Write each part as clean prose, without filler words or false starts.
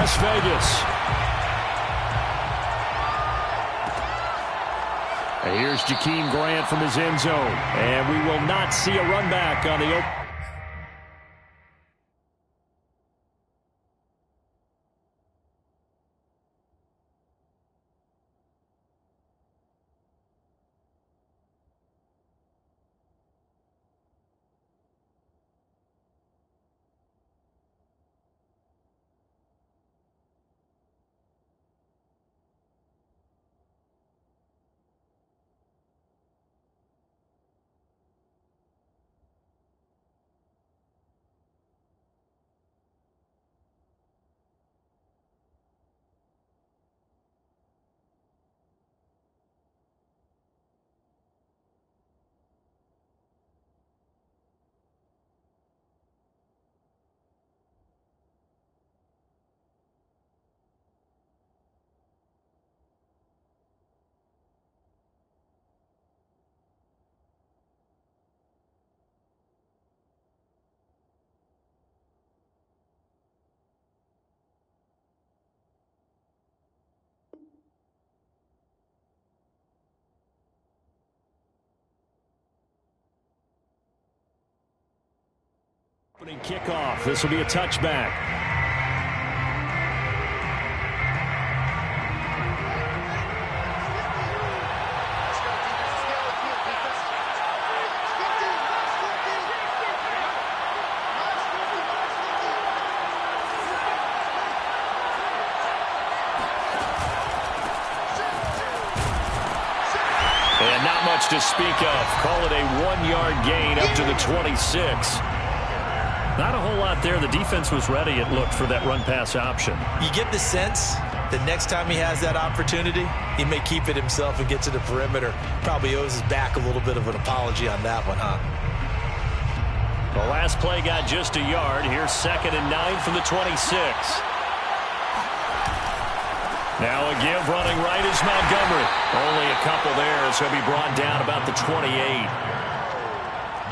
Las Vegas. And here's Jakeem Grant from his end zone. And we will not see a run back on the open. Opening kickoff. This will be a touchback. And not much to speak of. Call it a 1-yard gain up to the 26. Not a whole lot there. The defense was ready, it looked, for that run-pass option. You get the sense that next time he has that opportunity, he may keep it himself and get to the perimeter. Probably owes his back a little bit of an apology on that one, huh? The last play got just a yard. Here's 2nd and 9 from the 26. Now a give running right is Montgomery. Only a couple there, so he'll be brought down about the 28.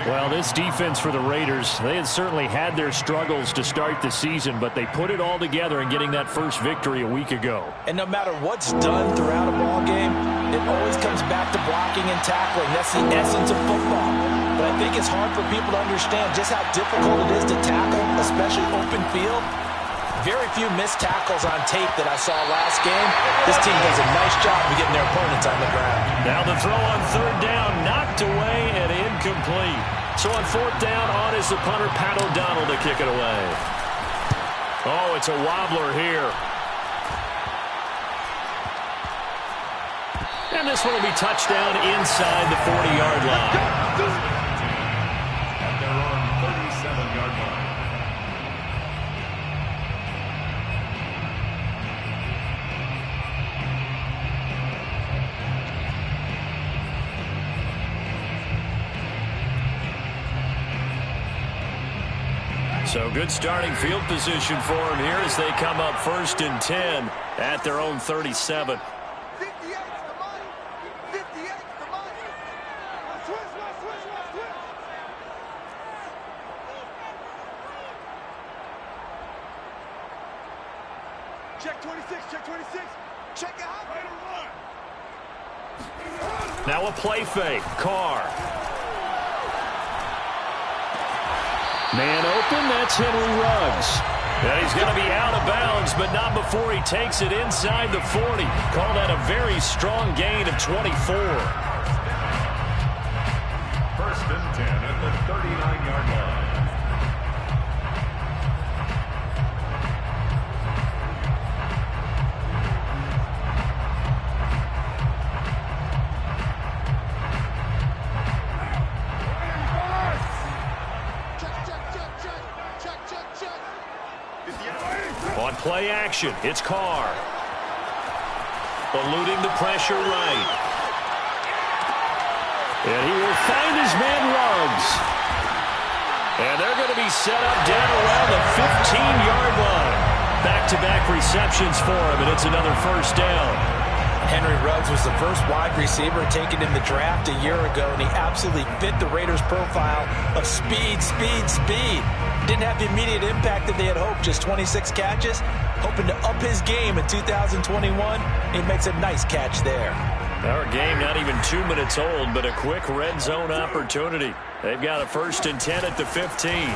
Well, this defense for the Raiders, they had certainly had their struggles to start the season, but they put it all together in getting that first victory a week ago. And no matter what's done throughout a ball game, it always comes back to blocking and tackling. That's the essence of football. But I think it's hard for people to understand just how difficult it is to tackle, especially open field. Very few missed tackles on tape that I saw last game. This team does a nice job of getting their opponents on the ground. Now the throw on 3rd down, knocked away and incomplete. So on 4th down, on is the punter, Pat O'Donnell, to kick it away. Oh, it's a wobbler here. And this one will be touchdown inside the 40-yard line. At their own 37-yard line. So good starting field position for them here as they come up 1st and 10 at their own 37. 58 to the money. 58 to the money. Switch. Check 26. Check it out. Now a play fake. Carr. Man open, that's Henry Ruggs. And he's going to be out of bounds, but not before he takes it inside the 40. Call that a very strong gain of 24. 1st and 10 at the 39-yard line. On play action, it's Carr. Eluding the pressure right. And he will find his man Ruggs. And they're going to be set up down around the 15-yard line. Back-to-back receptions for him, and it's another 1st down. Henry Ruggs was the first wide receiver taken in the draft a year ago, and he absolutely fit the Raiders' profile of speed, speed, speed. Didn't have the immediate impact that they had hoped, just 26 catches. Hoping to up his game in 2021. He makes a nice catch there. Our game not even 2 minutes old, but a quick red zone opportunity. They've got a 1st and 10 at the 15.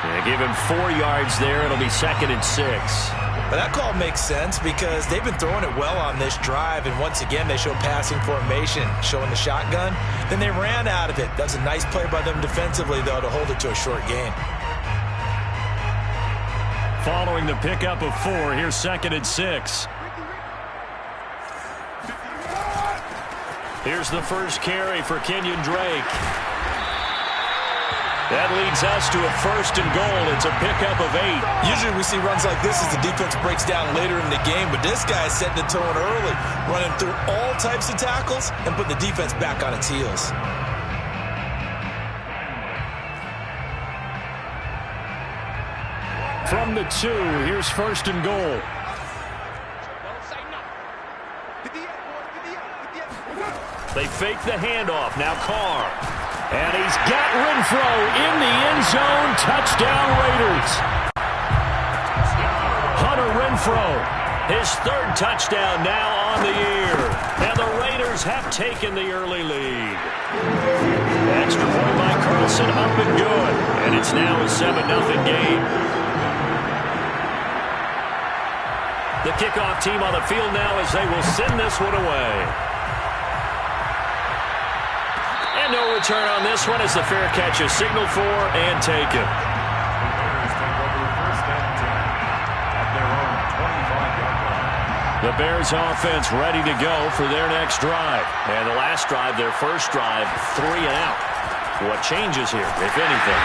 They give him 4 yards there. It'll be 2nd and 6. But that call makes sense because they've been throwing it well on this drive, and once again they show passing formation, showing the shotgun. Then they ran out of it. That was a nice play by them defensively, though, to hold it to a short gain. Following the pickup of 4, here's 2nd and 6. Here's the first carry for Kenyon Drake. That leads us to a 1st and goal. It's a pickup of 8. Usually we see runs like this as the defense breaks down later in the game, but this guy is setting the tone early, running through all types of tackles and putting the defense back on its heels. From the 2, here's 1st and goal. They fake the handoff. Now Carr. And he's got Renfro in the end zone. Touchdown, Raiders. Hunter Renfro, his 3rd touchdown now on the year. And the Raiders have taken the early lead. Extra point by Carlson, up and good. And it's now a 7-0 game. The kickoff team on the field now as they will send this one away. And no return on this one as the fair catch is signaled for and taken. The Bears offense ready to go for their next drive. And the last drive, their first drive, 3 and out. What changes here, if anything?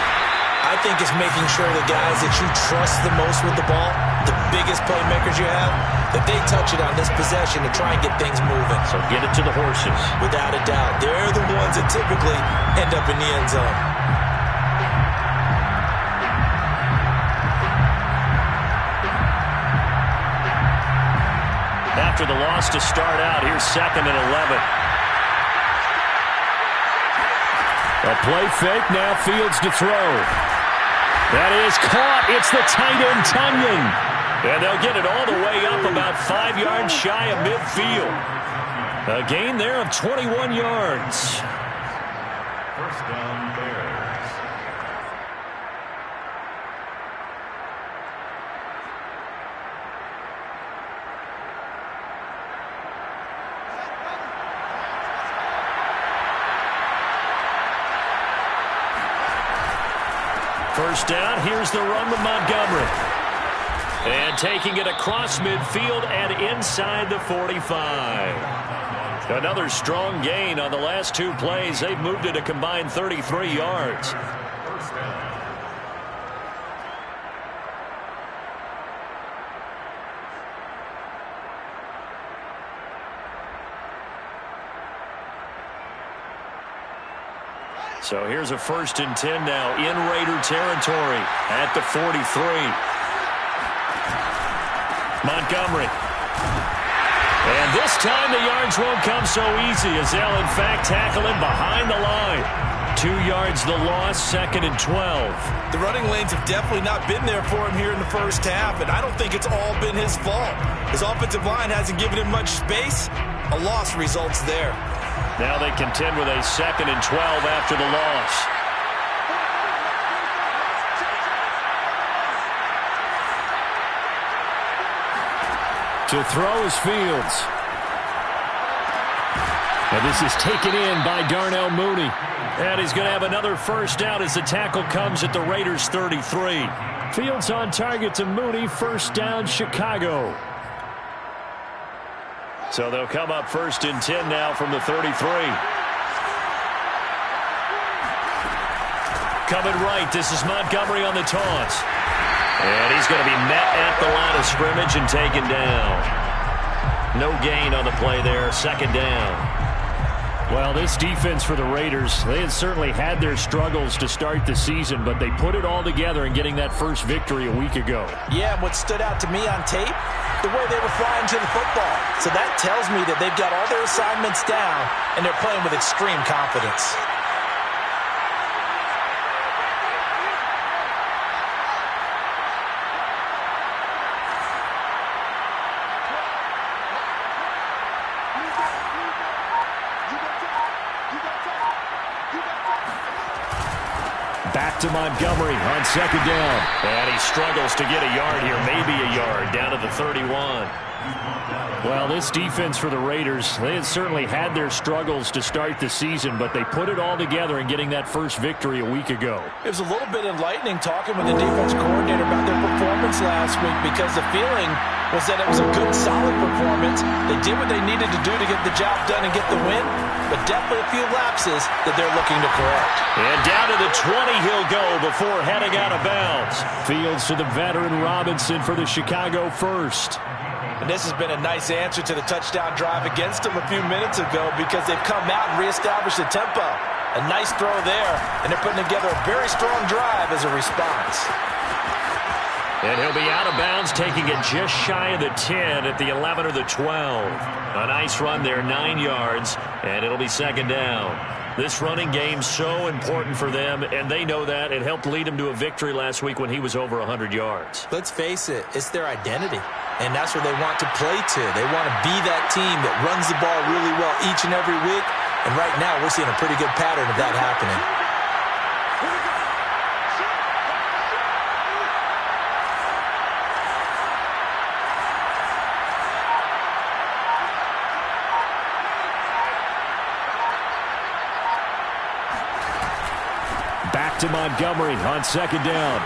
I think it's making sure the guys that you trust the most with the ball, the biggest playmakers you have, that they touch it on this possession to try and get things moving. So get it to the horses. Without a doubt. They're the ones that typically end up in the end zone. After the loss to start out, here's 2nd and 11. A play fake, now Fields to throw. That is caught. It's the tight end, Tunyon. And they'll get it all the way up about 5 yards shy of midfield. A gain there of 21 yards. 1st down, Bears. First down, here's the run with Montgomery. And taking it across midfield and inside the 45. Another strong gain on the last 2 plays. They've moved it a combined 33 yards. First down. So here's a 1st and 10 now in Raider territory at the 43. Montgomery. And this time the yards won't come so easy as they'll in fact tackle him behind the line. 2 yards the loss, 2nd and 12. The running lanes have definitely not been there for him here in the first half, and I don't think it's all been his fault. His offensive line hasn't given him much space. A loss results there. Now they contend with a 2nd and 12 after the loss. To throw is Fields. And this is taken in by Darnell Mooney. And he's going to have another 1st down as the tackle comes at the Raiders' 33. Fields on target to Mooney. 1st down, Chicago. So they'll come up 1st and 10 now from the 33. Coming right, this is Montgomery on the taunt. And he's going to be met at the line of scrimmage and taken down. No gain on the play there, 2nd down. Well, this defense for the Raiders, they had certainly had their struggles to start the season, but they put it all together in getting that first victory a week ago. Yeah, what stood out to me on tape, the way they were flying to the football. So that tells me that they've got all their assignments down, and they're playing with extreme confidence. Back to Montgomery on second down. And he struggles to get a yard here, maybe a yard, down to the 31. Well, this defense for the Raiders, they had certainly had their struggles to start the season, but they put it all together in getting that first victory a week ago. It was a little bit enlightening talking with the defense coordinator about their performance last week, because the feeling was that it was a good, solid performance. They did what they needed to do to get the job done and get the win, but definitely a few lapses that they're looking to correct. And down to the 20 he'll go before heading out of bounds. Fields to the veteran Robinson for the Chicago first. And this has been a nice answer to the touchdown drive against them a few minutes ago, because they've come out and reestablished the tempo. A nice throw there, and they're putting together a very strong drive as a response. And he'll be out of bounds, taking it just shy of the 10 at the 11 or the 12. A nice run there, 9 yards, and it'll be second down. This running game so important for them, and they know that. It helped lead them to a victory last week when he was over 100 yards. Let's face it, it's their identity, and that's where they want to play to. They want to be that team that runs the ball really well each and every week, and right now we're seeing a pretty good pattern of that happening. Back to Montgomery on second down.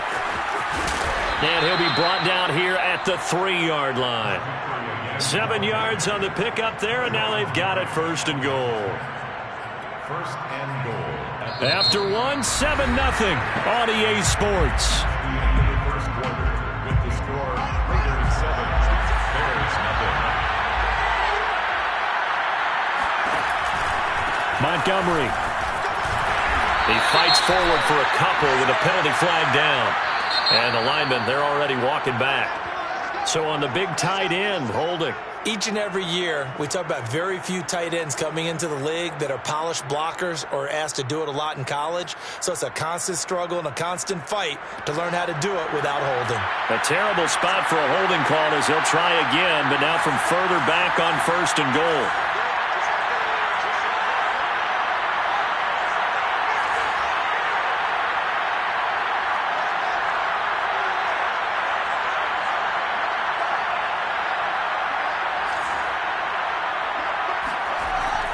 And he'll be brought down here at the 3-yard line. 7 yards on the pickup there, and now they've got it first and goal. First and goal. After 7-0 on EA Sports. Into the first quarter with the score Raiders 7, Bears nothing. Montgomery. He fights forward for a couple with a penalty flag down. And the linemen, they're already walking back. So on the big tight end, holding. Each and every year, we talk about very few tight ends coming into the league that are polished blockers or asked to do it a lot in college. So it's a constant struggle and a constant fight to learn how to do it without holding. A terrible spot for a holding call as he'll try again, but now from further back on first and goal.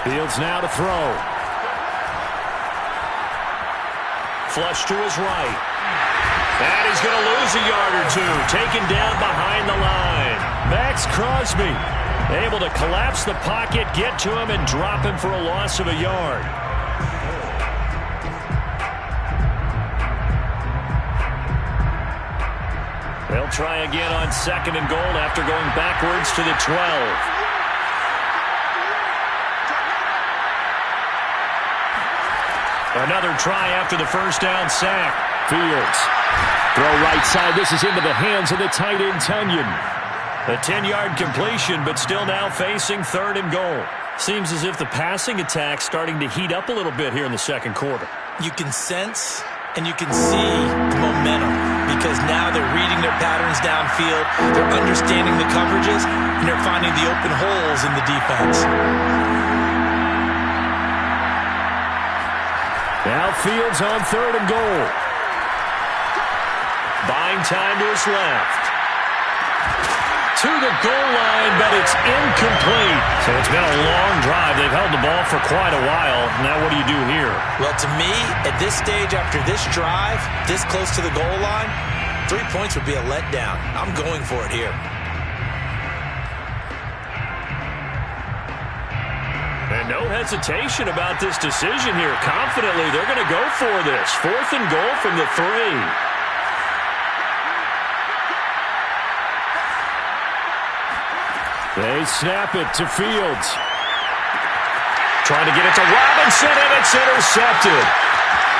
Fields now to throw. Flush to his right. And he's going to lose a yard or two. Taken down behind the line. Max Crosby able to collapse the pocket, get to him, and drop him for a loss of a yard. They'll try again on second and goal after going backwards to the 12. Another try after the first down sack. Fields. Throw right side. This is into the hands of the tight end, Tunyon. A 10-yard completion, but still now facing third and goal. Seems as if the passing attack's starting to heat up a little bit here in the second quarter. You can sense and you can see the momentum, because now they're reading their patterns downfield, they're understanding the coverages, and they're finding the open holes in the defense. Now Fields on third and goal. Buying time to his left. To the goal line, but it's incomplete. So it's been a long drive. They've held the ball for quite a while. Now what do you do here? Well, to me, at this stage, after this drive, this close to the goal line, 3 points would be a letdown. I'm going for it here. And no hesitation about this decision here. Confidently, they're going to go for this. Fourth and goal from the 3. They snap it to Fields. Trying to get it to Robinson, and it's intercepted.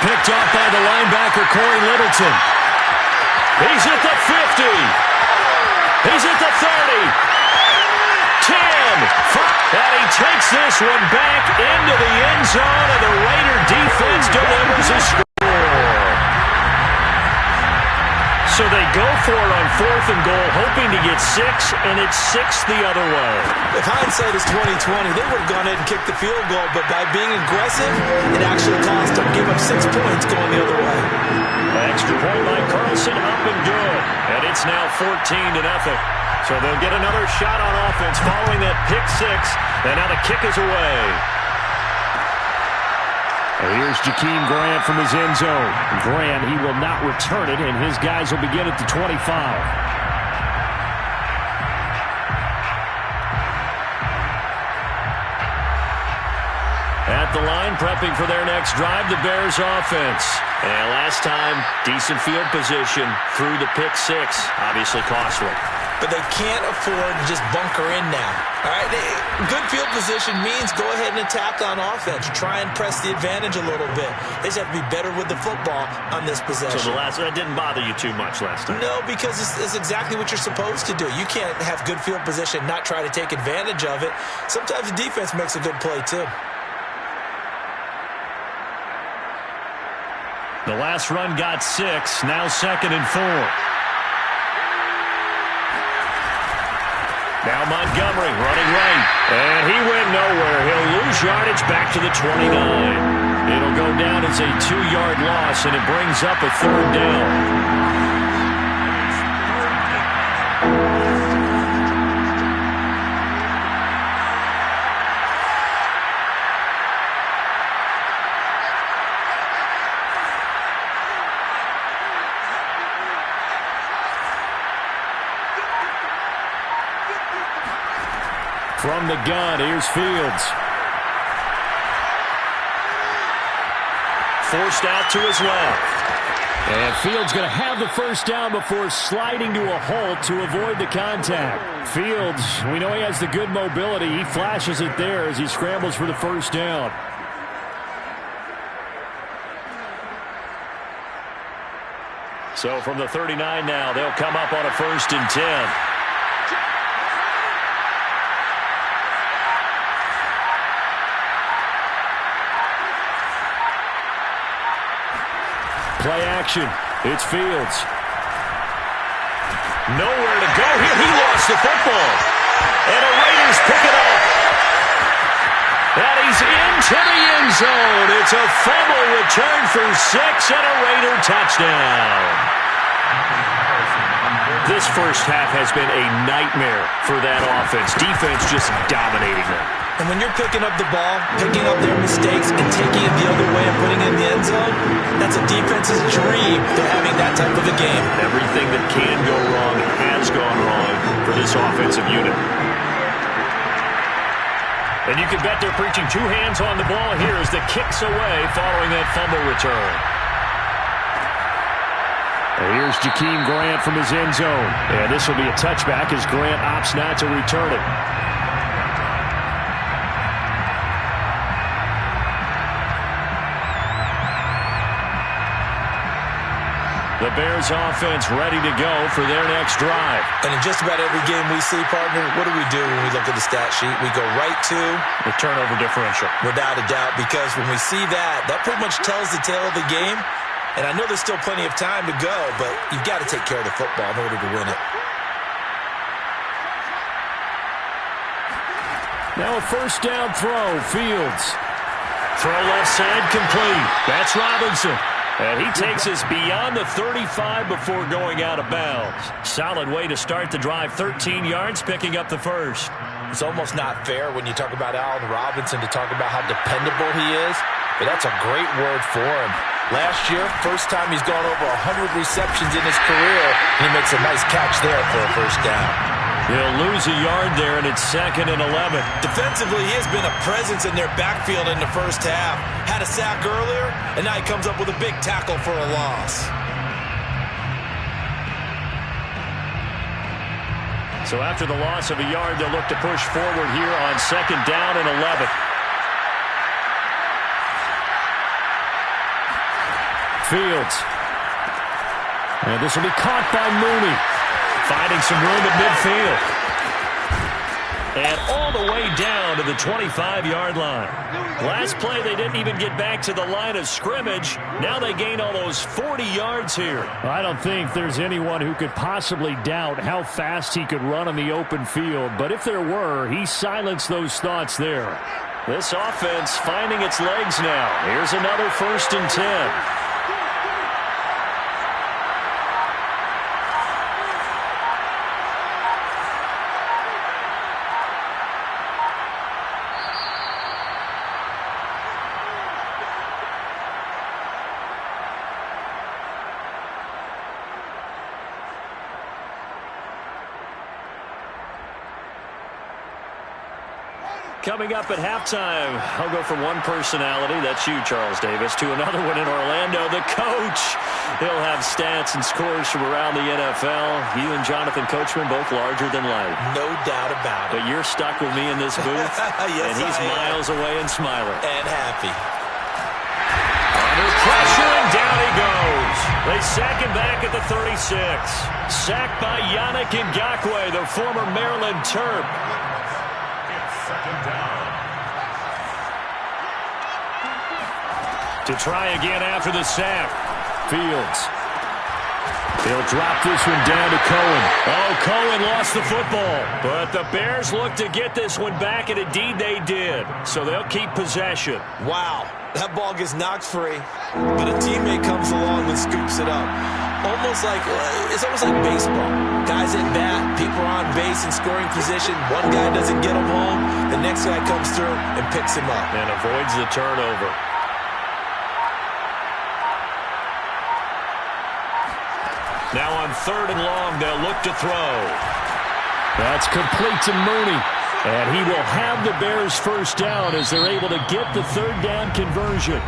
Picked off by the linebacker, Corey Littleton. He's at the 50. He's at the 30. takes this one back into the end zone, and the Raider defense delivers a score. So they go for it on 4th and goal, hoping to get 6, and it's 6 the other way. If hindsight is 20/20, they would have gone ahead and kicked the field goal, but by being aggressive, it actually cost them. Give up 6 points going the other way. Extra point by Carlson, up and good. And it's now 14-0. So they'll get another shot on offense following that pick 6, and now the kick is away. And here's Jakeem Grant from his end zone. Grant, he will not return it, and his guys will begin at the 25. At the line, prepping for their next drive, the Bears offense. And last time, decent field position through the pick 6. Obviously costly. But they can't afford to just bunker in now. All right, good field position means go ahead and attack on offense. Try and press the advantage a little bit. They just have to be better with the football on this possession. So that didn't bother you too much last time? No, because it's exactly what you're supposed to do. You can't have good field position, not try to take advantage of it. Sometimes the defense makes a good play too. The last run got 6, now 2nd and 4. Now Montgomery running right, and he went nowhere. He'll lose yardage back to the 29. It'll go down as a 2-yard loss, and it brings up a 3rd down. From the gun, here's Fields. Forced out to his left. And Fields going to have the first down before sliding to a halt to avoid the contact. Fields, we know he has the good mobility. He flashes it there as he scrambles for the first down. So from the 39 now, they'll come up on a 1st and 10. Play action. It's Fields. Nowhere to go here. He lost the football. And the Raiders pick it up. And he's into the end zone. It's a fumble return for 6 and a Raider touchdown. This first half has been a nightmare for that offense. Defense just dominating them. And when you're picking up the ball, picking up their mistakes, and taking it the other way and putting it in the end zone, that's a defense's dream. They're having that type of a game. Everything that can go wrong has gone wrong for this offensive unit. And you can bet they're preaching 2 hands on the ball here as the kick's away following that fumble return. And here's Jakeem Grant from his end zone. And this will be a touchback as Grant opts not to return it. The Bears offense ready to go for their next drive. And in just about every game we see, partner, what do we do when we look at the stat sheet? We go right to the turnover differential. Without a doubt, because when we see that, that pretty much tells the tale of the game. And I know there's still plenty of time to go, but you've got to take care of the football in order to win it. Now a first down throw, Fields. Throw left side complete. That's Robinson. And he takes us beyond the 35 before going out of bounds. Solid way to start the drive. 13 yards, picking up the first. It's almost not fair when you talk about Allen Robinson to talk about how dependable he is, but that's a great word for him. Last year, first time he's gone over 100 receptions in his career, and he makes a nice catch there for a first down. He'll lose a yard there, and it's 2nd and 11. Defensively, he has been a presence in their backfield in the first half. Had a sack earlier, and now he comes up with a big tackle for a loss. So after the loss of a yard, they'll look to push forward here on 2nd down and 11. Fields. And this will be caught by Mooney. Finding some room at midfield. And all the way down to the 25-yard line. Last play, they didn't even get back to the line of scrimmage. Now they gain almost 40 yards here. I don't think there's anyone who could possibly doubt how fast he could run on the open field. But if there were, he silenced those thoughts there. This offense finding its legs now. Here's another 1st and 10. Coming up at halftime, I'll go from one personality, that's you, Charles Davis, to another one in Orlando, the coach. He'll have stats and scores from around the NFL. You and Jonathan Coachman both larger than life. No doubt about it. But you're stuck with me in this booth, yes, and he's miles away and smiling. And happy. Under pressure, and down he goes. They sack him back at the 36. Sacked by Yannick Ngakoue, the former Maryland Terp. Second down. To try again after the sack. Fields. They'll drop this one down to Cohen. Oh, Cohen lost the football. But the Bears look to get this one back, and indeed they did. So they'll keep possession. Wow, that ball gets knocked free, but a teammate comes along and scoops it up. It's almost like baseball. Guys at bat, people are on base in scoring position. One guy doesn't get him home. The next guy comes through and picks him up. And avoids the turnover. Now on 3rd and long, they'll look to throw. That's complete to Mooney. And he will have the Bears first down as they're able to get the 3rd down conversion.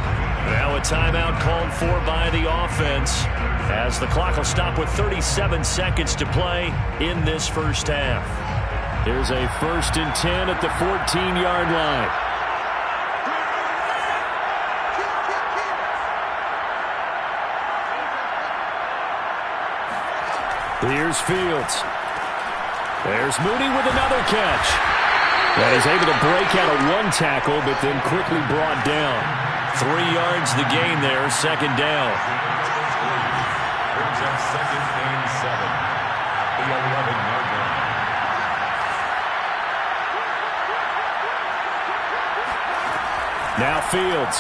Now a timeout called for by the offense as the clock will stop with 37 seconds to play in this first half. Here's a 1st and 10 at the 14-yard line. Here's Fields. There's Mooney with another catch. And he's able to break out of one tackle, but then quickly brought down. 3 yards the gain there, 2nd down. Brings up 2nd and 7. The 11-yard line. Now Fields.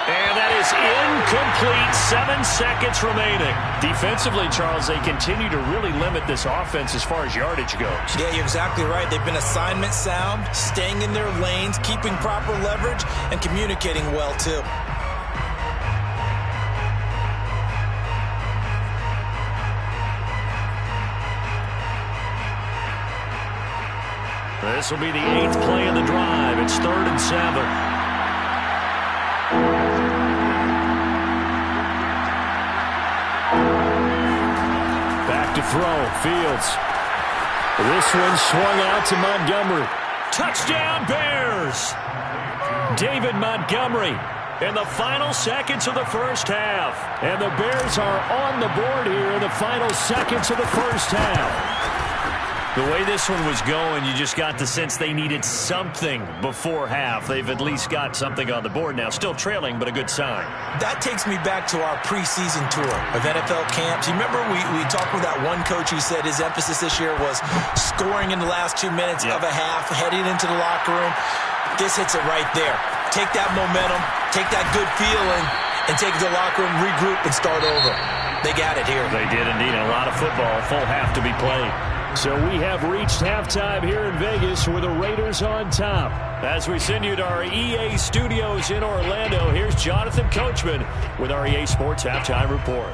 And that is incomplete. 7 seconds remaining. Defensively, Charles, they continue to really limit this offense as far as yardage goes. Yeah, you're exactly right. They've been assignment sound, staying in their lanes, keeping proper leverage, and communicating well, too. This will be the 8th play of the drive. It's 3rd and 7. Back to throw. Fields. This one swung out to Montgomery. Touchdown, Bears! David Montgomery in the final seconds of the first half. And the Bears are on the board here in the final seconds of the first half. The way this one was going, you just got the sense they needed something before half. They've at least got something on the board now. Still trailing, but a good sign. That takes me back to our preseason tour of NFL camps. You remember we talked with that one coach who said his emphasis this year was scoring in the last 2 minutes of a half, heading into the locker room. This hits it right there. Take that momentum, take that good feeling, and take it to the locker room, regroup, and start over. They got it here. They did indeed. A lot of football, full half to be played. So we have reached halftime here in Vegas with the Raiders on top. As we send you to our EA studios in Orlando, here's Jonathan Coachman with our EA Sports Halftime Report.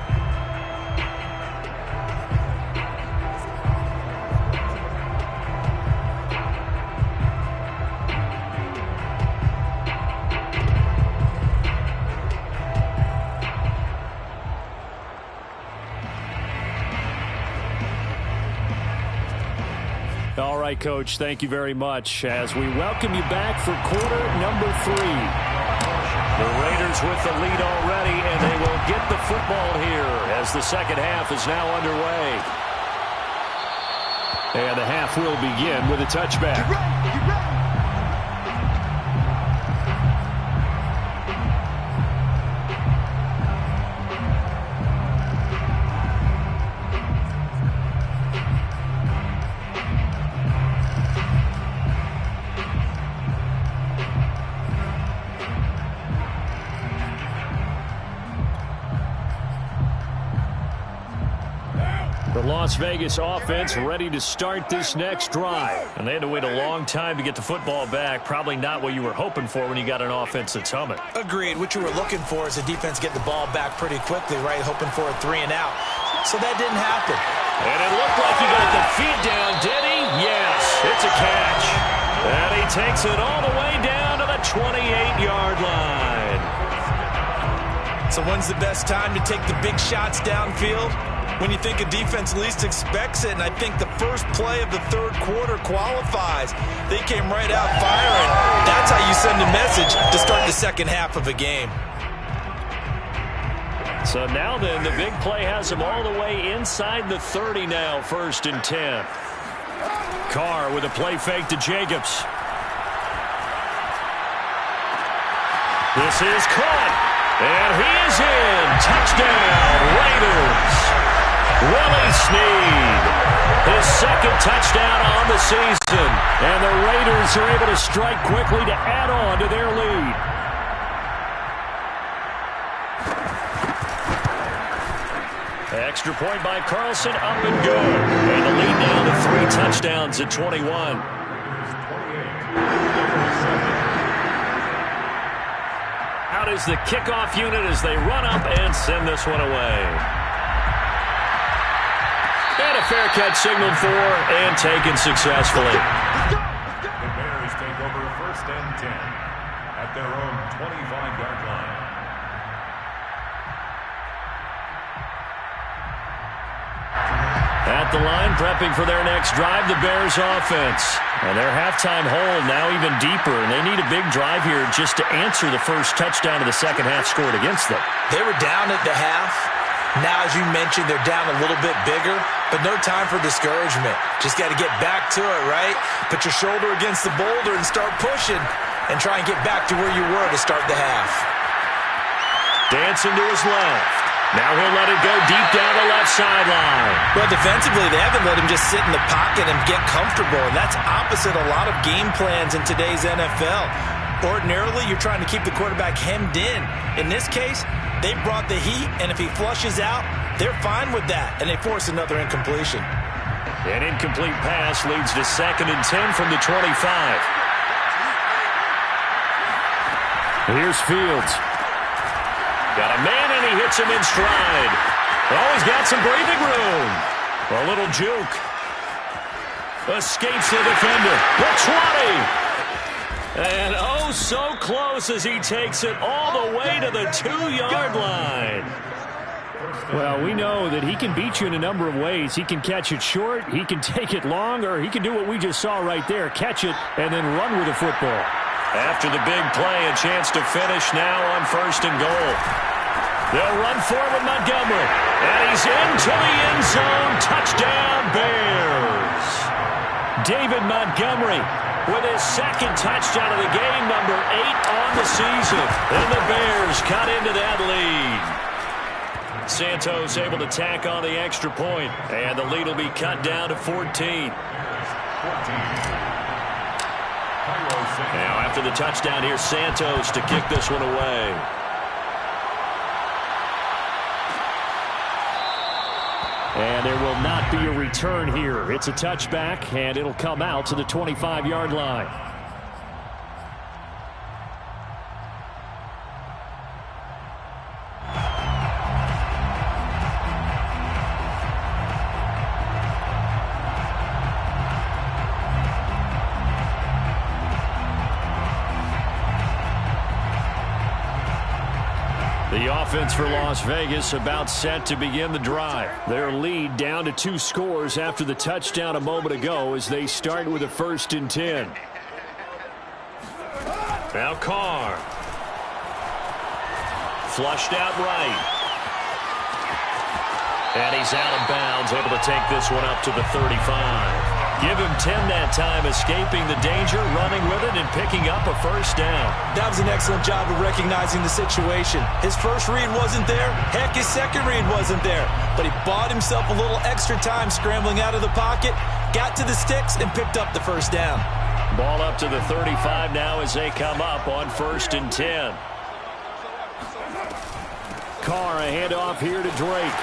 All right, Coach, thank you very much as we welcome you back for quarter number 3. The Raiders with the lead already, and they will get the football here as the second half is now underway. And the half will begin with a touchback. Get ready. The Las Vegas offense ready to start this next drive. And they had to wait a long time to get the football back. Probably not what you were hoping for when you got an offense that's humming. Agreed. What you were looking for is the defense get the ball back pretty quickly, right? Hoping for a 3 and out. So that didn't happen. And it looked like he got the feet down, did he? Yes, it's a catch. And he takes it all the way down to the 28-yard line. So when's the best time to take the big shots downfield? When you think a defense least expects it, and I think the first play of the third quarter qualifies. They came right out firing. That's how you send a message to start the second half of a game. So now then, the big play has him all the way inside the 30 now, 1st and 10. Carr with a play fake to Jacobs. This is caught, and he is in. Touchdown, Raiders. Willie Snead, his second touchdown on the season. And the Raiders are able to strike quickly to add on to their lead. Extra point by Carlson, up and good. And the lead now to 3 touchdowns at 21. Out is the kickoff unit as they run up and send this one away. And a fair catch signaled for and taken successfully. The Bears take over 1st and 10 at their own 25-yard line. At the line, prepping for their next drive, the Bears offense. And their halftime hole now even deeper, and they need a big drive here just to answer the first touchdown of the second half scored against them. They were down at the half. Now, as you mentioned, they're down a little bit bigger, but no time for discouragement. Just got to get back to it, right? Put your shoulder against the boulder and start pushing and try and get back to where you were to start the half. Dancing to his left. Now he'll let it go deep down the left sideline. Well, defensively, they haven't let him just sit in the pocket and get comfortable, and that's opposite a lot of game plans in today's NFL. Ordinarily, you're trying to keep the quarterback hemmed in. In this case, they brought the heat, and if he flushes out, they're fine with that, and they force another incompletion. An incomplete pass leads to 2nd and 10 from the 25. Here's Fields. Got a man, and he hits him in stride. Oh, he's got some breathing room. A little juke. Escapes the defender. The 20. And oh, so close as he takes it all the way to the 2-yard line. Well, we know that he can beat you in a number of ways. He can catch it short, he can take it long, or he can do what we just saw right there, catch it and then run with the football. After the big play, a chance to finish now on 1st and goal. They'll run forward Montgomery, and he's into the end zone. Touchdown, Bears. David Montgomery with his 2nd touchdown of the game, number 8 on the season. And the Bears cut into that lead. Santos able to tack on the extra point, and the lead will be cut down to 14. Now after the touchdown, here's Santos to kick this one away. And there will not be a return here. It's a touchback, and it'll come out to the 25-yard line. The offense for Las Vegas about set to begin the drive. Their lead down to 2 scores after the touchdown a moment ago as they start with a 1st and 10. Now Carr. Flushed out right. And he's out of bounds, able to take this one up to the 35. Give him 10 that time, escaping the danger, running with it, and picking up a first down. That was an excellent job of recognizing the situation. His first read wasn't there. Heck, his second read wasn't there. But he bought himself a little extra time scrambling out of the pocket, got to the sticks, and picked up the first down. Ball up to the 35 now as they come up on 1st and 10. Carr, a handoff here to Drake.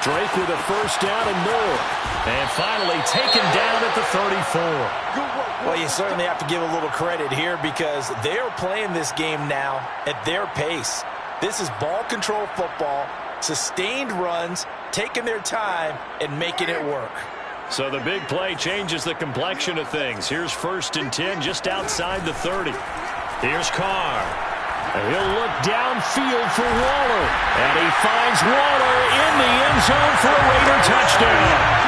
Drake with a first down and more. And finally taken down at the 34. Well, you certainly have to give a little credit here because they are playing this game now at their pace. This is ball control football, sustained runs, taking their time, and making it work. So the big play changes the complexion of things. Here's 1st and 10 just outside the 30. Here's Carr. He'll look downfield for Waller. And he finds Waller in the end zone for a Raider touchdown.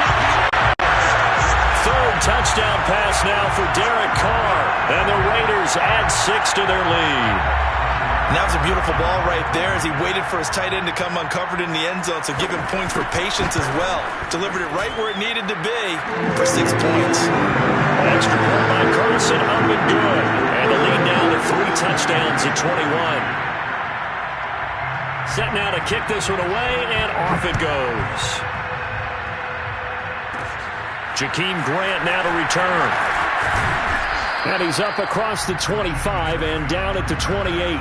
3rd touchdown pass now for Derek Carr. And the Raiders add 6 to their lead. And that was a beautiful ball right there as he waited for his tight end to come uncovered in the end zone, so give him points for patience as well. Delivered it right where it needed to be for 6 points. Extra point by Carlson, up and good. And the lead now to 3 touchdowns at 21. Set now to kick this one away, and off it goes. Jakeem Grant now to return. And he's up across the 25 and down at the 28.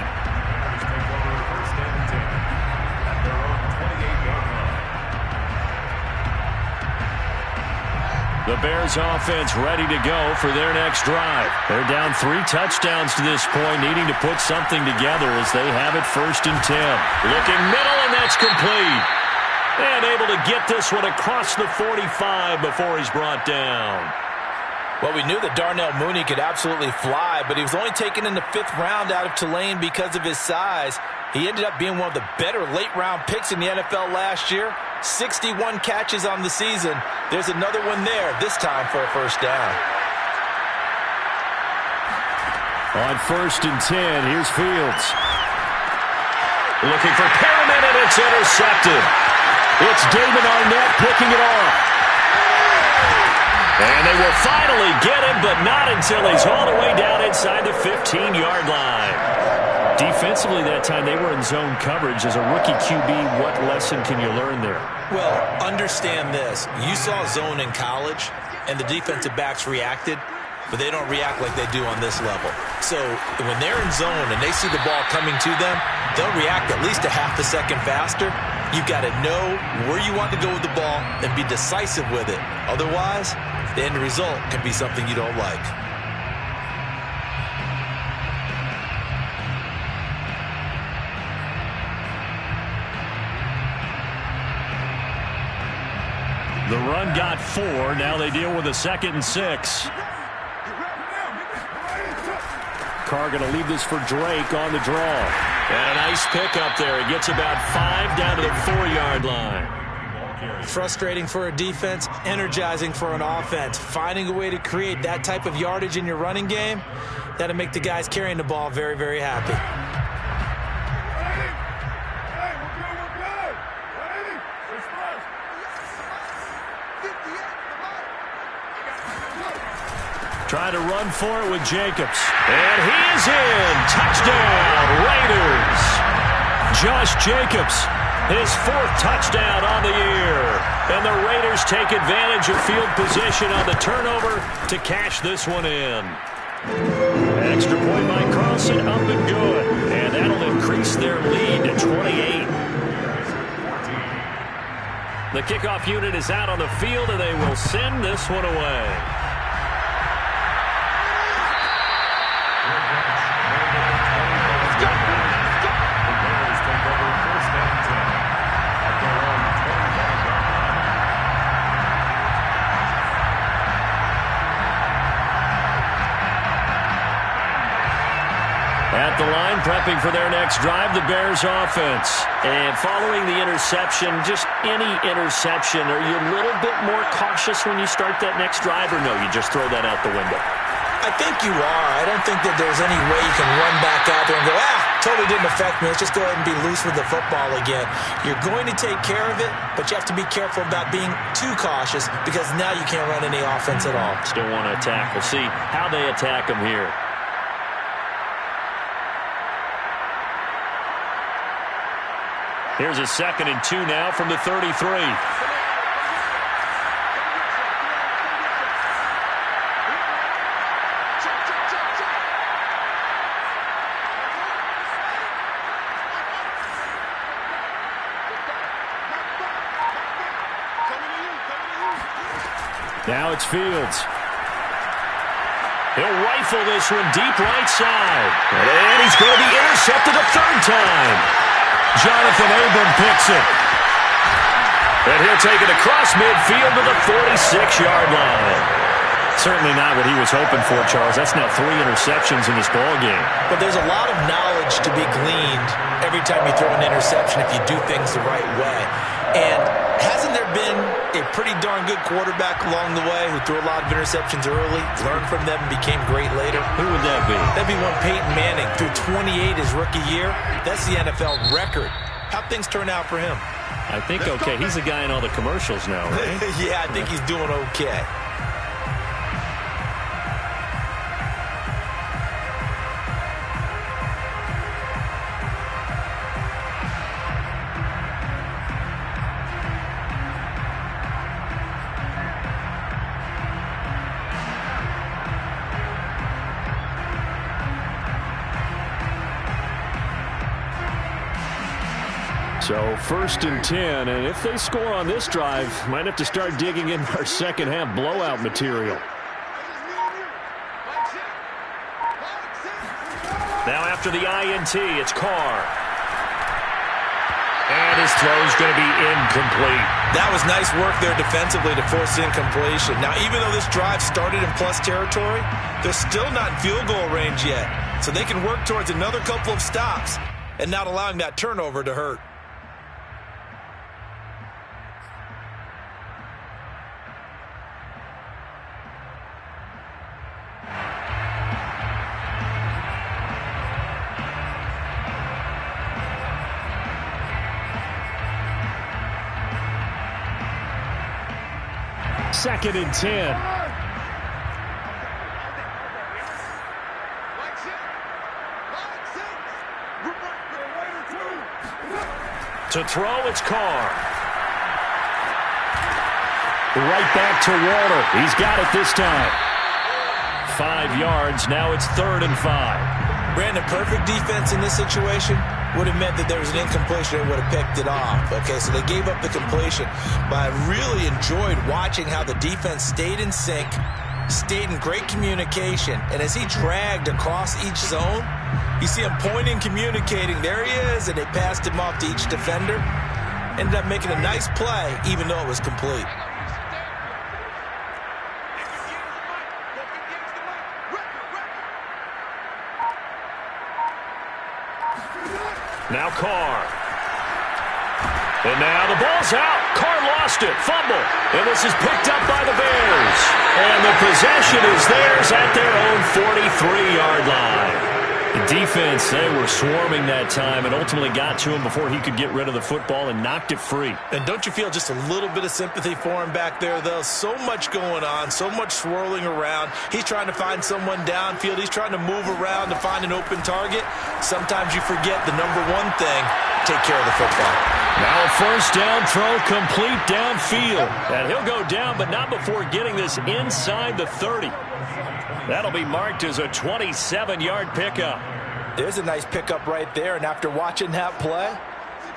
The Bears offense ready to go for their next drive. They're down 3 touchdowns to this point, needing to put something together as they have it 1st and 10. Looking middle, and that's complete. And able to get this one across the 45 before he's brought down. Well, we knew that Darnell Mooney could absolutely fly, but he was only taken in the 5th round out of Tulane because of his size. He ended up being one of the better late-round picks in the NFL last year. 61 catches on the season. There's another one there, this time for a first down. On 1st and 10, here's Fields. Looking for Perriman, and it's intercepted. It's Damon Arnett picking it off. And they will finally get him, but not until he's all the way down inside the 15-yard line. Defensively that time, they were in zone coverage. As a rookie QB, what lesson can you learn there? Well, understand this. You saw zone in college, and the defensive backs reacted, but they don't react like they do on this level. So when they're in zone and they see the ball coming to them, they'll react at least a half a second faster. You've got to know where you want to go with the ball and be decisive with it. Otherwise, the end result can be something you don't like. The run got 4. Now they deal with a 2nd and 6. Carr going to leave this for Drake on the draw. And a nice pick up there. He gets about 5 down to the 4-yard line. Frustrating for a defense, energizing for an offense. Finding a way to create that type of yardage in your running game, that'll make the guys carrying the ball very, very happy. Trying to run for it with Jacobs. And he is in. Touchdown, Raiders. Josh Jacobs, his 4th touchdown on the year. And the Raiders take advantage of field position on the turnover to cash this one in. Extra point by Carlson, up and good. And that'll increase their lead to 28. The kickoff unit is out on the field, and they will send this one away. At the line, prepping for their next drive, the Bears offense. And following the interception, just any interception, are you a little bit more cautious when you start that next drive, or no, you just throw that out the window? I think you are. I don't think that there's any way you can run back out there and go, totally didn't affect me. Let's just go ahead and be loose with the football again. You're going to take care of it, but you have to be careful about being too cautious because now you can't run any offense at all. Still want to attack. We'll see how they attack him here. Here's a 2nd and 2 now from the 33. Now it's Fields. He'll rifle this one deep right side. And he's going to be intercepted a 3rd time. Jonathan Abram picks it. And he'll take it across midfield to the 46-yard line. Certainly not what he was hoping for, Charles. That's now 3 interceptions in this ballgame. But there's a lot of knowledge to be gleaned every time you throw an interception if you do things the right way. And hasn't there been a pretty darn good quarterback along the way who threw a lot of interceptions early, learned from them, and became great later? Who would that be? That'd be one Peyton Manning. Threw 28 his rookie year. That's the NFL record. How'd things turn out for him? I think okay. He's the guy in all the commercials now, right? Yeah, I think he's doing okay. So 1st and 10, and if they score on this drive, might have to start digging in our second half blowout material. Now after the INT, it's Carr. And his throw's going to be incomplete. That was nice work there defensively to force incompletion. Now, even though this drive started in plus territory, they're still not in field goal range yet. So they can work towards another couple of stops and not allowing that turnover to hurt. Second and 10. To throw, it's Carr. Right back to Walter. He's got it this time. 5 yards. Now it's 3rd and 5. Brandon, perfect defense in this situation would have meant that there was an incompletion and would have picked it off. Okay, so they gave up the completion. But I really enjoyed watching how the defense stayed in sync, stayed in great communication, and as he dragged across each zone, you see him pointing, communicating. There he is, and they passed him off to each defender. Ended up making a nice play, even though it was complete. Now Carr. And now the ball's out. Carr lost it. Fumble. And this is picked up by the Bears. And the possession is theirs at their own 43-yard line. The defense, they were swarming that time and ultimately got to him before he could get rid of the football and knocked it free. And don't you feel just a little bit of sympathy for him back there, though? So much going on, so much swirling around. He's trying to find someone downfield. He's trying to move around to find an open target. Sometimes you forget the number one thing, take care of the football. Now a 1st down throw complete downfield. And he'll go down, but not before getting this inside the 30. That'll be marked as a 27-yard pickup. There's a nice pickup right there, and after watching that play,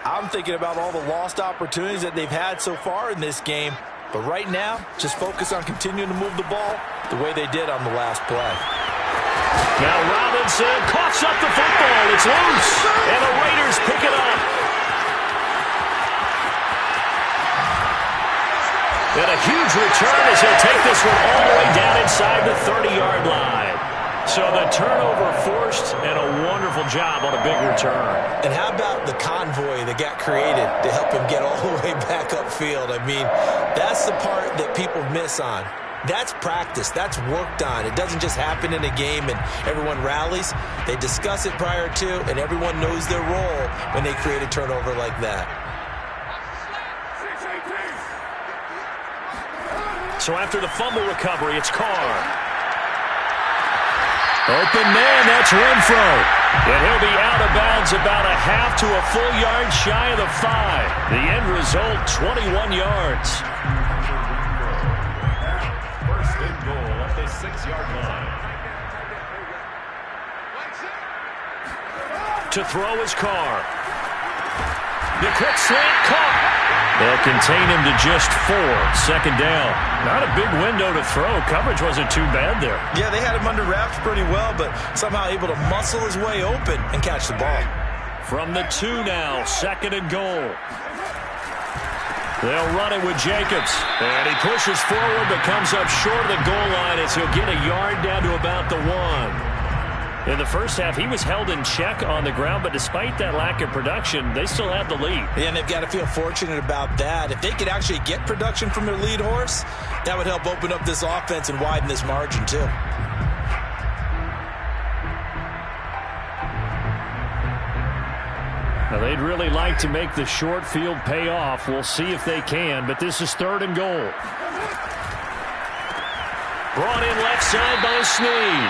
I'm thinking about all the lost opportunities that they've had so far in this game. But right now, just focus on continuing to move the ball the way they did on the last play. Now Robinson coughs up the football. It's loose, and the Raiders pick it up. And a huge return as he'll take this one all the way down inside the 30-yard line. So the turnover forced, and a wonderful job on a big return. And how about the convoy that got created to help him get all the way back upfield? I mean, that's the part that people miss on. That's practice. That's worked on. It doesn't just happen in a game and everyone rallies. They discuss it prior to, and everyone knows their role when they create a turnover like that. So after the fumble recovery, it's Carr. Open man, that's Renfro. And he'll be out of bounds about a half to a full yard shy of the 5. The end result, 21 yards. First and goal at the 6-yard line. To throw is Carr. The quick slant caught. They'll contain him to just 4. Second down. Not a big window to throw. Coverage wasn't too bad there. Yeah, they had him under wraps pretty well, but somehow able to muscle his way open and catch the ball. From the 2 now, second and goal. They'll run it with Jacobs. And he pushes forward but comes up short of the goal line as he'll get a yard down to about the 1. In the first half, he was held in check on the ground, but despite that lack of production, they still have the lead. Yeah, and they've got to feel fortunate about that. If they could actually get production from their lead horse, that would help open up this offense and widen this margin, too. Now, they'd really like to make the short field pay off. We'll see if they can, but this is third and goal. Brought in left side by Snead.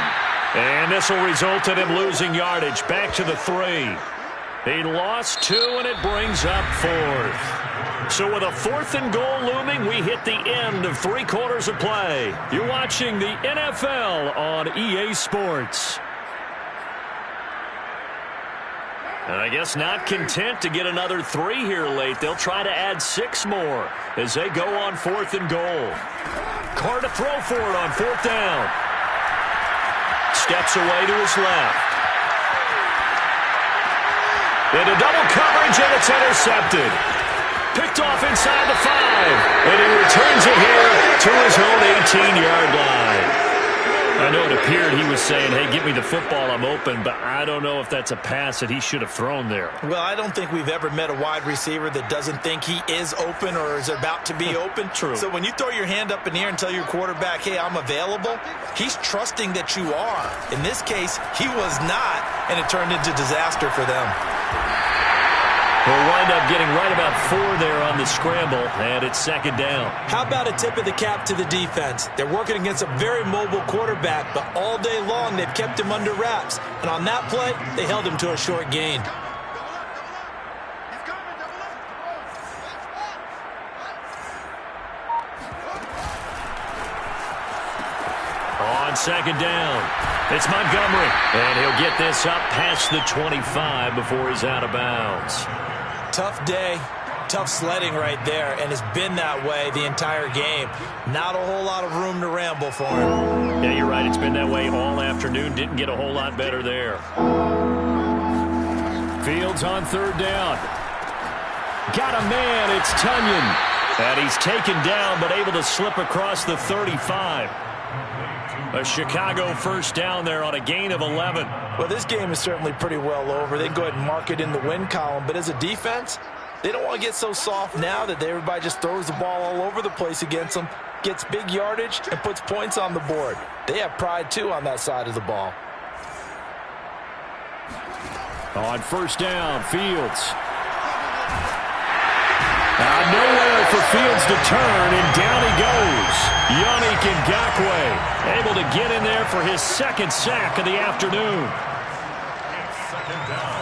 And this will result in him losing yardage back to the 3. He lost 2, and it brings up 4th. So with a 4th and goal looming, we hit the end of 3 quarters of play. You're watching the NFL on EA Sports. And I guess not content to get another 3 here late. They'll try to add 6 more as they go on 4th and goal. Carr to throw for it on 4th down. Steps away to his left. Into double coverage, and it's intercepted. Picked off inside the 5. And he returns it here to his own 18-yard line. I know it appeared he was saying, hey, give me the football, I'm open, but I don't know if that's a pass that he should have thrown there. Well, I don't think we've ever met a wide receiver that doesn't think he is open or is about to be open. True. So when you throw your hand up in the air and tell your quarterback, hey, I'm available, he's trusting that you are. In this case, he was not, and it turned into disaster for them. We'll wind up getting right about 4 there on the scramble, and it's second down. How about a tip of the cap to the defense? They're working against a very mobile quarterback, but all day long they've kept him under wraps. And on that play, they held him to a short gain. On second down, it's Montgomery, and he'll get this up past the 25 before he's out of bounds. Tough day, tough sledding right there, and it's been that way the entire game. Not a whole lot of room to ramble for him. Yeah, you're right. It's been that way all afternoon. Didn't get a whole lot better there. Fields on third down. Got a man. It's Tunyon. And he's taken down, but able to slip across the 35. A Chicago first down there on a gain of 11. Well, this game is certainly pretty well over. They can go ahead and mark it in the win column. But as a defense, they don't want to get so soft now that everybody just throws the ball all over the place against them, gets big yardage, and puts points on the board. They have pride, too, on that side of the ball. On first down, Fields. Nowhere for Fields to turn, and down he goes. Yannick Ngakoue able to get in there for his second sack of the afternoon. Second down.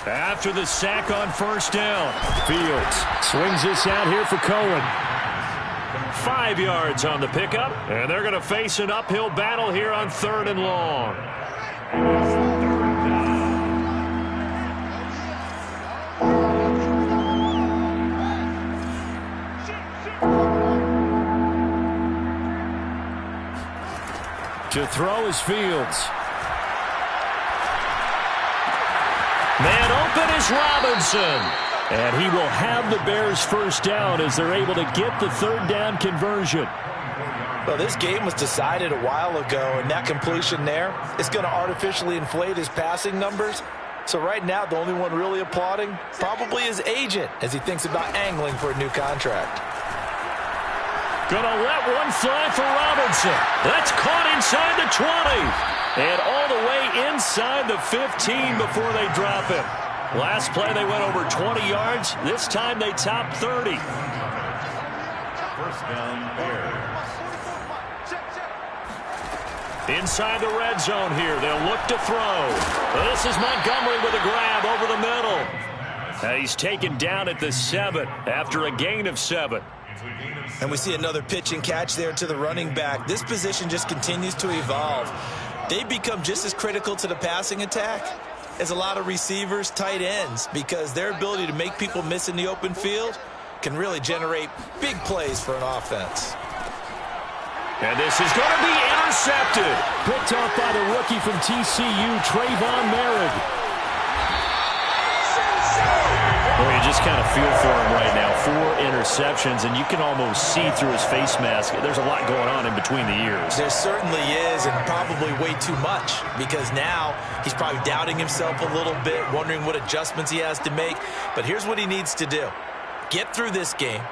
After the sack on first down, Fields swings this out here for Cohen. 5 yards on the pickup, and they're going to face an uphill battle here on third and long. To throw is Fields. Man open is Robinson. And he will have the Bears first down as they're able to get the third down conversion. Well, this game was decided a while ago, and that completion there is going to artificially inflate his passing numbers. So right now, the only one really applauding probably his agent as he thinks about angling for a new contract. Gonna let one fly for Robinson. That's caught inside the 20. And all the way inside the 15 before they drop it. Last play, they went over 20 yards. This time, they topped 30. First down, Bears. Inside the red zone here. They'll look to throw. This is Montgomery with a grab over the middle. He's taken down at the 7 after a gain of 7. And we see another pitch and catch there to the running back. This position just continues to evolve. They become just as critical to the passing attack as a lot of receivers, tight ends, because their ability to make people miss in the open field can really generate big plays for an offense. And this is going to be intercepted. Picked off by the rookie from TCU, Trayvon Merritt. Well, you just kind of feel for him right now. 4 interceptions, and you can almost see through his face mask. There's a lot going on in between the ears. There certainly is, and probably way too much, because now he's probably doubting himself a little bit, wondering what adjustments he has to make. But here's what he needs to do. Get through this game,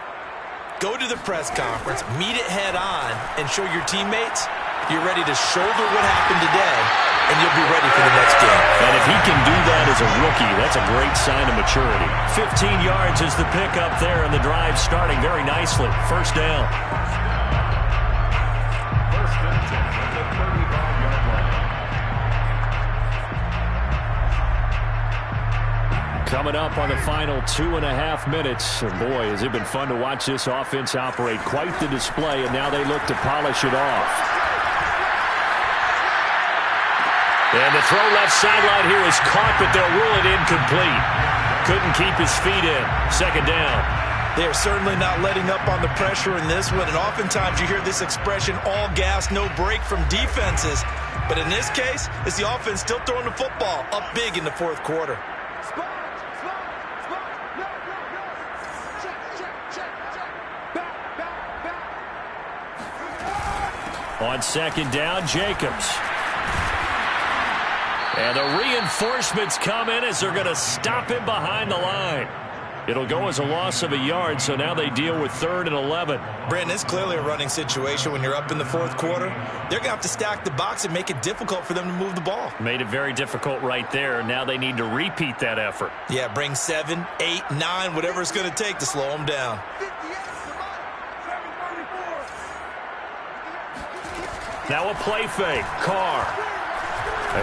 go to the press conference, meet it head on, and show your teammates you're ready to shoulder what happened today, and you'll be ready for the next game. And if he can do that as a rookie, that's a great sign of maturity. 15 yards is the pickup there, and the drive starting very nicely. First down. First and 10 at the 35-yard line. Coming up on the final 2.5 minutes. And boy, has it been fun to watch this offense operate. Quite the display, and now they look to polish it off. And the throw left sideline here is caught, but they'll rule it incomplete. Couldn't keep his feet in. Second down. They're certainly not letting up on the pressure in this one, and oftentimes you hear this expression, all gas, no break from defenses. But in this case, it's the offense still throwing the football up big in the fourth quarter. On second down, Jacobs. And the reinforcements come in as they're going to stop him behind the line. It'll go as a loss of a yard, so now they deal with 3rd and 11. Brandon, it's clearly a running situation when you're up in the fourth quarter. They're going to have to stack the box and make it difficult for them to move the ball. Made it very difficult right there. Now they need to repeat that effort. Yeah, bring 7, 8, 9, whatever it's going to take to slow them down. Now a play fake. Carr.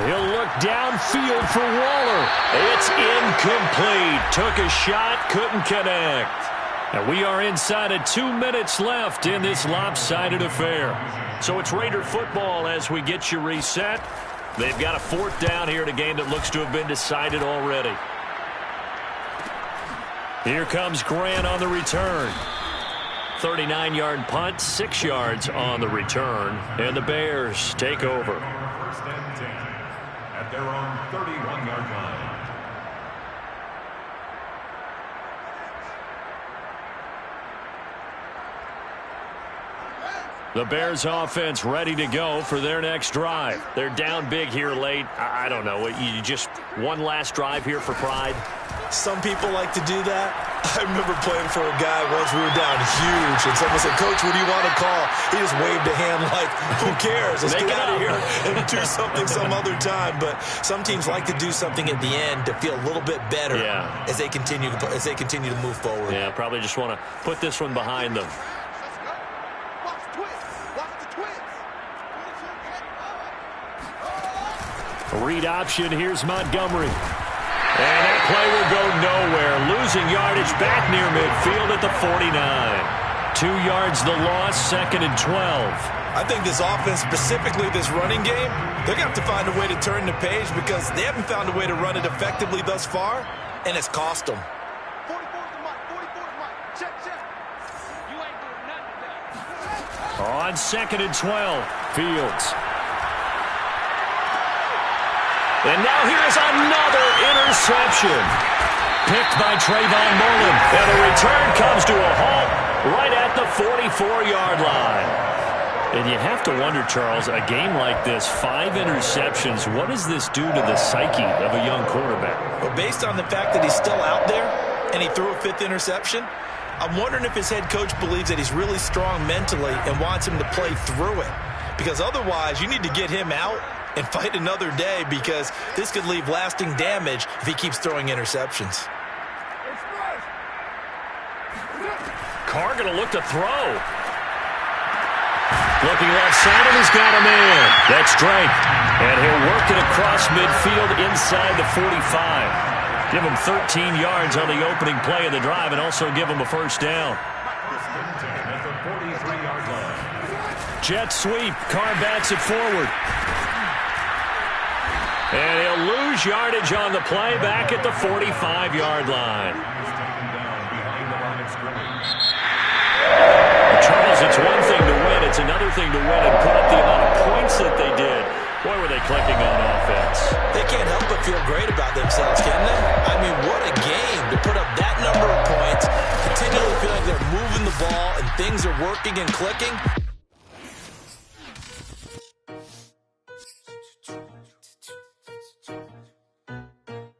He'll look downfield for Waller. It's incomplete. Took a shot, couldn't connect. And we are inside of 2 minutes left in this lopsided affair. So it's Raider football as we get you reset. They've got a 4th down here in a game that looks to have been decided already. Here comes Grant on the return. 39-yard punt, 6 yards on the return. And the Bears take over. First and 10 at their own 31-yard line. The Bears offense ready to go for their next drive. They're down big here late. I don't know. You just one last drive here for pride? Some people like to do that. I remember playing for a guy once. We were down huge, and someone said, "Coach, what do you want to call?" He just waved a hand like, "Who cares? Let's get out of here and do something some other time." But some teams like to do something at the end to feel a little bit better as they continue to move forward. Yeah, probably just want to put this one behind them. Read option. Here's Montgomery. And that play will go nowhere. Losing yardage back near midfield at the 49. 2 yards the loss, 2nd and 12. I think this offense, specifically this running game, they're going to have to find a way to turn the page because they haven't found a way to run it effectively thus far, and it's cost them. 44's the mic. 44's mic. Check. You ain't doing nothing today. On 2nd and 12, Fields. And now here's another interception. Picked by Trayvon Mullen. And the return comes to a halt right at the 44-yard line. And you have to wonder, Charles, a game like this, 5 interceptions, what does this do to the psyche of a young quarterback? Well, based on the fact that he's still out there and he threw a 5th interception, I'm wondering if his head coach believes that he's really strong mentally and wants him to play through it. Because otherwise, you need to get him out and fight another day, because this could leave lasting damage if he keeps throwing interceptions. Carr going to look to throw. Looking left side, and he's got a man. That's Drake. And he'll work it across midfield inside the 45. Give him 13 yards on the opening play of the drive and also give him a first down. Jet sweep. Carr bats it forward. And he'll lose yardage on the play back at the 45-yard line. Charles, it's one thing to win. It's another thing to win and put up the amount of points that they did. Boy, were they clicking on offense. They can't help but feel great about themselves, can they? I mean, what a game to put up that number of points, continually feel like they're moving the ball and things are working and clicking.